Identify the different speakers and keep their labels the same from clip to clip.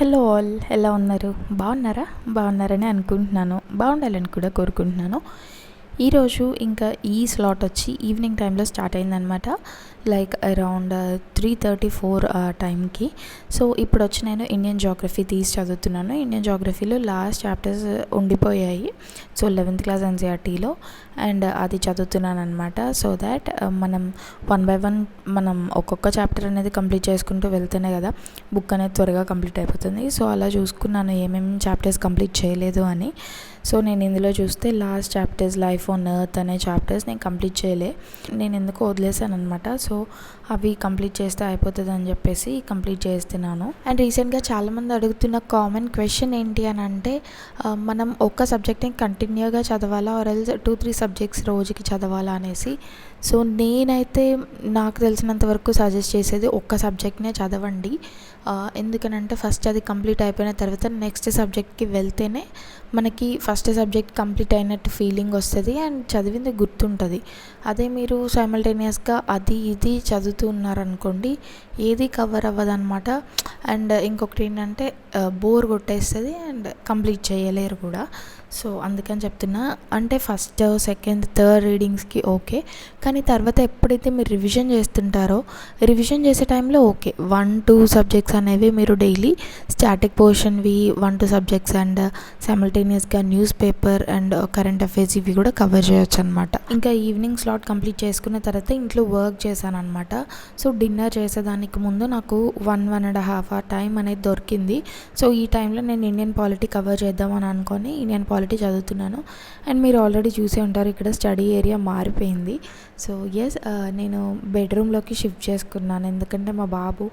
Speaker 1: Hello all, ఎలా ఉన్నారు? బాగున్నారా? బాగున్నారని అనుకుంటున్నాను. బాగుండాలని కూడా కోరుకుంటున్నాను. ఈరోజు ఇంకా ఈ స్లాట్ వచ్చి ఈవినింగ్ టైంలో స్టార్ట్ అయిందనమాట. లైక్ అరౌండ్ 3:34 ఆ టైంకి. సో ఇప్పుడు వచ్చి నేను ఇండియన్ జాగ్రఫీ తీసి చదువుతున్నాను. ఇండియన్ జాగ్రఫీలో లాస్ట్ చాప్టర్స్ ఉండిపోయాయి. సో 11th క్లాస్ ఎన్సీఆర్టీలో అండ్ అది చదువుతున్నాను అనమాట. సో దాట్ మనం 1 by 1 మనం ఒక్కొక్క చాప్టర్ అనేది కంప్లీట్ చేసుకుంటూ వెళ్తేనే కదా బుక్ అనేది త్వరగా కంప్లీట్ అయిపోతుంది. సో అలా చూసుకున్నాను ఏమేమి చాప్టర్స్ కంప్లీట్ చేయలేదు అని. సో నేను ఇందులో చూస్తే last chapters life on earth అనే చాప్టర్స్ నేను కంప్లీట్ చేయలే. నేను ఎందుకు వదిలేసాను అనమాట. సో అవి కంప్లీట్ చేస్తే అయిపోతుంది అని చెప్పేసి కంప్లీట్ చేస్తున్నాను. అండ్ రీసెంట్గా చాలామంది అడుగుతున్న కామన్ క్వశ్చన్ ఏంటి అని అంటే, మనం ఒక్క సబ్జెక్ట్ని కంటిన్యూగా చదవాలా ఆర్ ఎల్స్ 2-3 సబ్జెక్ట్స్ రోజుకి చదవాలా అనేసి. సో నేనైతే నాకు తెలిసినంత వరకు సజెస్ట్ చేసేది ఒక్క సబ్జెక్ట్నే చదవండి. ఎందుకనంటే ఫస్ట్ అది కంప్లీట్ అయిపోయిన తర్వాత నెక్స్ట్ సబ్జెక్ట్కి వెళ్తేనే మనకి ఫస్ట్ సబ్జెక్ట్ కంప్లీట్ అయినట్టు ఫీలింగ్ వస్తుంది అండ్ చదివింది గుర్తుంటుంది. అదే మీరు సైమల్టేనియస్గా అది ఇది చదువుతూ ఉన్నారనుకోండి, ఏది కవర్ అవ్వదన్నమాట. అండ్ ఇంకొకటి ఏంటంటే బోర్ కొట్టేస్తుంది అండ్ కంప్లీట్ చేయలేరు కూడా. సో అందుకని చెప్తున్నా. అంటే ఫస్ట్ సెకండ్ థర్డ్ రీడింగ్స్కి ఓకే, కానీ తర్వాత ఎప్పుడైతే మీరు రివిజన్ చేస్తుంటారో రివిజన్ చేసే టైంలో ఓకే 1-2 సబ్జెక్ట్స్ అనేవి మీరు డైలీ స్టాటిక్ పోర్షన్వి 1-2 సబ్జెక్ట్స్ అండ్ సైమల్టేనియస్గా news paper and current affairs ఇవి కూడా కవర్ చేయొచ్చు అనమాట. ఇంకా ఈవినింగ్ స్లాట్ కంప్లీట్ చేసుకున్న తర్వాత ఇంట్లో వర్క్ చేశాను అనమాట. సో డిన్నర్ చేసేదానికి ముందు నాకు 1-1.5 hour టైం అనేది దొరికింది. సో ఈ టైంలో నేను ఇండియన్ పాలిటీ కవర్ చేద్దామని అనుకొని ఇండియన్ పాలిటీ చదువుతున్నాను. అండ్ మీరు ఆల్రెడీ చూసే ఉంటారు ఇక్కడ స్టడీ ఏరియా మారిపోయింది. సో ఎస్, నేను బెడ్రూమ్లోకి షిఫ్ట్ చేసుకున్నాను. ఎందుకంటే మా బాబు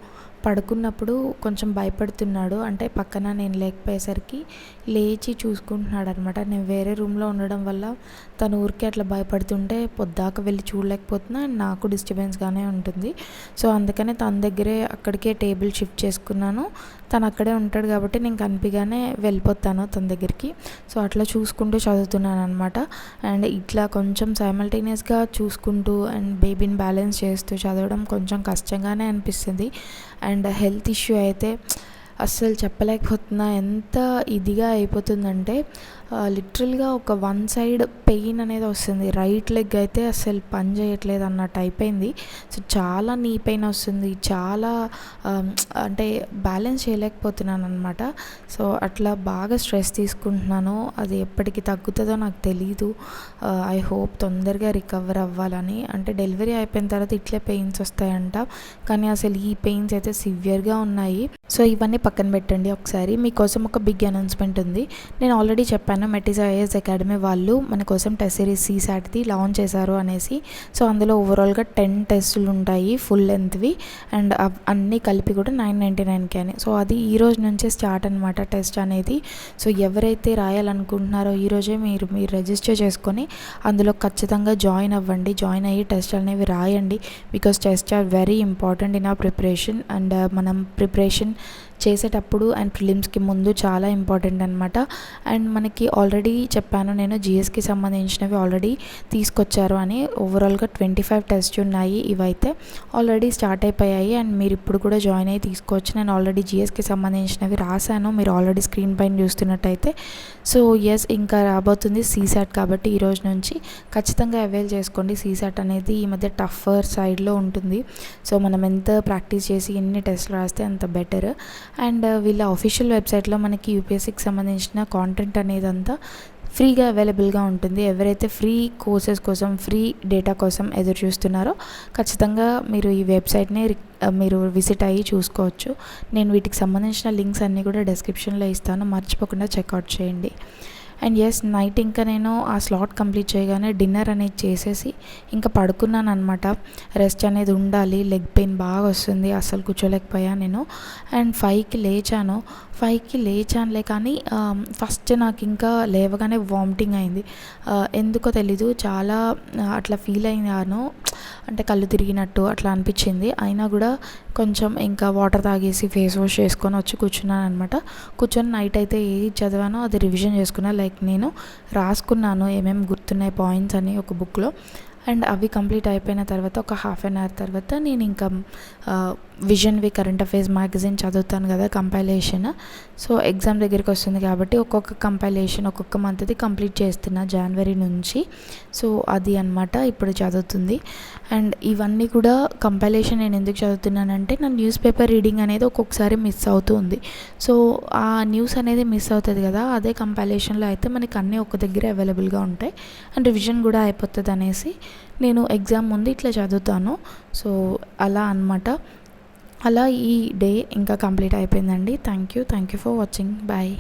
Speaker 1: పడుకున్నప్పుడు కొంచెం భయపడుతున్నాడు. అంటే పక్కన నేను లేకపోయేసరికి లేచి చూసుకుంటున్నాడు అనమాట. నేను వేరే రూమ్లో ఉండడం వల్ల తను ఊరికే అట్లా భయపడుతుంటే పొద్దాక వెళ్ళి చూడలేకపోతున్నా అండ్ నాకు డిస్టర్బెన్స్గానే ఉంటుంది. సో అందుకనే తన దగ్గరే అక్కడికే టేబుల్ షిఫ్ట్ చేసుకున్నాను. తను అక్కడే ఉంటాడు కాబట్టి నేను కనిపిగానే వెళ్ళిపోతాను తన దగ్గరికి. సో అట్లా చూసుకుంటూ చదువుతున్నాను అనమాట. అండ్ ఇట్లా కొంచెం సైమల్టేనియస్గా చూసుకుంటూ అండ్ బేబీని బ్యాలెన్స్ చేస్తూ చదవడం కొంచెం కష్టంగానే అనిపిస్తుంది. అండ్ హెల్త్ ఇష్యూ అయితే అస్సలు చెప్పలేకపోతున్నా. ఎంత ఇదిగా అయిపోతుందంటే లిటరల్గా ఒక 1 side పెయిన్ అనేది వస్తుంది. రైట్ లెగ్ అయితే అస్సలు పని చేయట్లేదు అన్నట్టు అయిపోయింది. సో చాలా నీ పెయిన్ వస్తుంది. చాలా అంటే బ్యాలెన్స్ చేయలేకపోతున్నాను అనమాట. సో అట్లా బాగా స్ట్రెస్ తీసుకుంటున్నాను. అది ఎప్పటికి తగ్గుతుందో నాకు తెలీదు. ఐ హోప్ తొందరగా రికవర్ అవ్వాలని. అంటే డెలివరీ అయిపోయిన తర్వాత ఇట్లే పెయిన్స్ వస్తాయంట, కానీ అసలు ఈ పెయిన్స్ అయితే సివియర్గా ఉన్నాయి. సో ఇవన్నీ పక్కన పెట్టండి. ఒకసారి మీకోసం ఒక బిగ్ అనౌన్స్మెంట్ ఉంది. నేను ఆల్రెడీ చెప్పాను, మెటిస్ ఐఏఎస్ అకాడమీ వాళ్ళు మన కోసం టెస్ట్ సిరీస్ CSATది లాంచ్ చేశారు అనేసి. సో అందులో ఓవరాల్గా 10 టెస్టులు ఉంటాయి ఫుల్ లెంత్వి అండ్ అన్నీ కలిపి కూడా 999 అని. సో అది ఈ రోజు నుంచే స్టార్ట్ అనమాట టెస్ట్ అనేది. సో ఎవరైతే రాయాలనుకుంటున్నారో ఈరోజే మీరు రిజిస్టర్ చేసుకొని అందులో ఖచ్చితంగా జాయిన్ అవ్వండి. జాయిన్ అయ్యి టెస్ట్ అనేవి రాయండి. Because test are very important in our preparation. And మనం ప్రిపరేషన్ చేసేటప్పుడు అండ్ ప్రిలిమ్స్కి ముందు చాలా ఇంపార్టెంట్ అనమాట. అండ్ మనకి ఆల్రెడీ చెప్పాను నేను GSకి సంబంధించినవి ఆల్రెడీ తీసుకొచ్చారు అని. ఓవరాల్గా 25 టెస్ట్ ఉన్నాయి. ఇవైతే ఆల్రెడీ స్టార్ట్ అయిపోయాయి అండ్ మీరు ఇప్పుడు కూడా జాయిన్ అయ్యి తీసుకోవచ్చు. నేను ఆల్రెడీ GSకి సంబంధించినవి రాశాను, మీరు ఆల్రెడీ స్క్రీన్ పైన చూస్తున్నట్టయితే. సో ఎస్, ఇంకా రాబోతుంది CSAT కాబట్టి ఈ రోజు నుంచి ఖచ్చితంగా అవైల్ చేసుకోండి. CSAT అనేది ఈ మధ్య టఫర్ సైడ్లో ఉంటుంది. సో మనం ఎంత ప్రాక్టీస్ చేసి ఎన్ని టెస్ట్లు రాస్తే అంత బెటర్. అండ్ వీళ్ళ అఫీషియల్ వెబ్సైట్లో మనకి UPSCకి సంబంధించిన కాంటెంట్ అనేది అంతా ఫ్రీగా అవైలబుల్గా ఉంటుంది. ఎవరైతే ఫ్రీ కోర్సెస్ కోసం ఫ్రీ డేటా కోసం ఎదురు చూస్తున్నారో ఖచ్చితంగా మీరు ఈ వెబ్సైట్ని మీరు విజిట్ అయ్యి చూసుకోవచ్చు. నేను వీటికి సంబంధించిన లింక్స్ అన్నీ కూడా డిస్క్రిప్షన్లో ఇస్తాను, మర్చిపోకుండా చెక్అవుట్ చేయండి. అండ్ ఎస్, నైట్ ఇంకా నేను ఆ స్లాట్ కంప్లీట్ చేయగానే డిన్నర్ అనేది చేసేసి ఇంకా పడుకున్నాను అనమాట. రెస్ట్ అనేది ఉండాలి, లెగ్ పెయిన్ బాగా వస్తుంది, అస్సలు కూర్చోలేకపోయాను నేను. అండ్ 5కి లేచానులే, కానీ ఫస్ట్ నాకు ఇంకా లేవగానే వామిటింగ్ అయింది. ఎందుకో తెలీదు, చాలా అట్లా ఫీల్ అయినాను. అంటే కళ్ళు తిరిగినట్టు అట్లా అనిపించింది. అయినా కూడా కొంచెం ఇంకా వాటర్ తాగేసి ఫేస్ వాష్ చేసుకొని వచ్చి కూర్చున్నాను అనమాట. కూర్చొని నైట్ అయితే ఏది చదివానో అది రివిజన్ చేసుకున్నా. లైక్ నేను రాసుకున్నాను ఏమేమి గుర్తున్నాయి పాయింట్స్ అని ఒక బుక్లో. అండ్ అవి కంప్లీట్ అయిపోయిన తర్వాత ఒక 1/2 hour తర్వాత నేను ఇంకా విజన్వి కరెంట్ అఫైర్స్ మ్యాగజైన్ చదువుతాను కదా, కంపైలేషన్. సో ఎగ్జామ్ దగ్గరికి వస్తుంది కాబట్టి ఒక్కొక్క కంపైలేషన్ ఒక్కొక్క మంత్ది కంప్లీట్ చేస్తున్నా జనవరి నుంచి. సో అది అనమాట ఇప్పుడు చదువుతుంది. అండ్ ఇవన్నీ కూడా కంపైలేషన్ నేను ఎందుకు చదువుతున్నానంటే నా న్యూస్ పేపర్ రీడింగ్ అనేది ఒక్కొక్కసారి మిస్ అవుతుంది. సో ఆ న్యూస్ అనేది మిస్ అవుతుంది కదా, అదే కంపైలేషన్లో అయితే మనకి అన్నీ ఒక దగ్గర అవైలబుల్గా ఉంటాయి అండ్ రివిజన్ కూడా అయిపోతుంది అనేసి నేను ఎగ్జామ్ ముందు ఇట్లా చదువుతాను. సో అలా అనమాట. అలా ఈ డే ఇంకా కంప్లీట్ అయిపోయిందండి. Thank you for watching. Bye.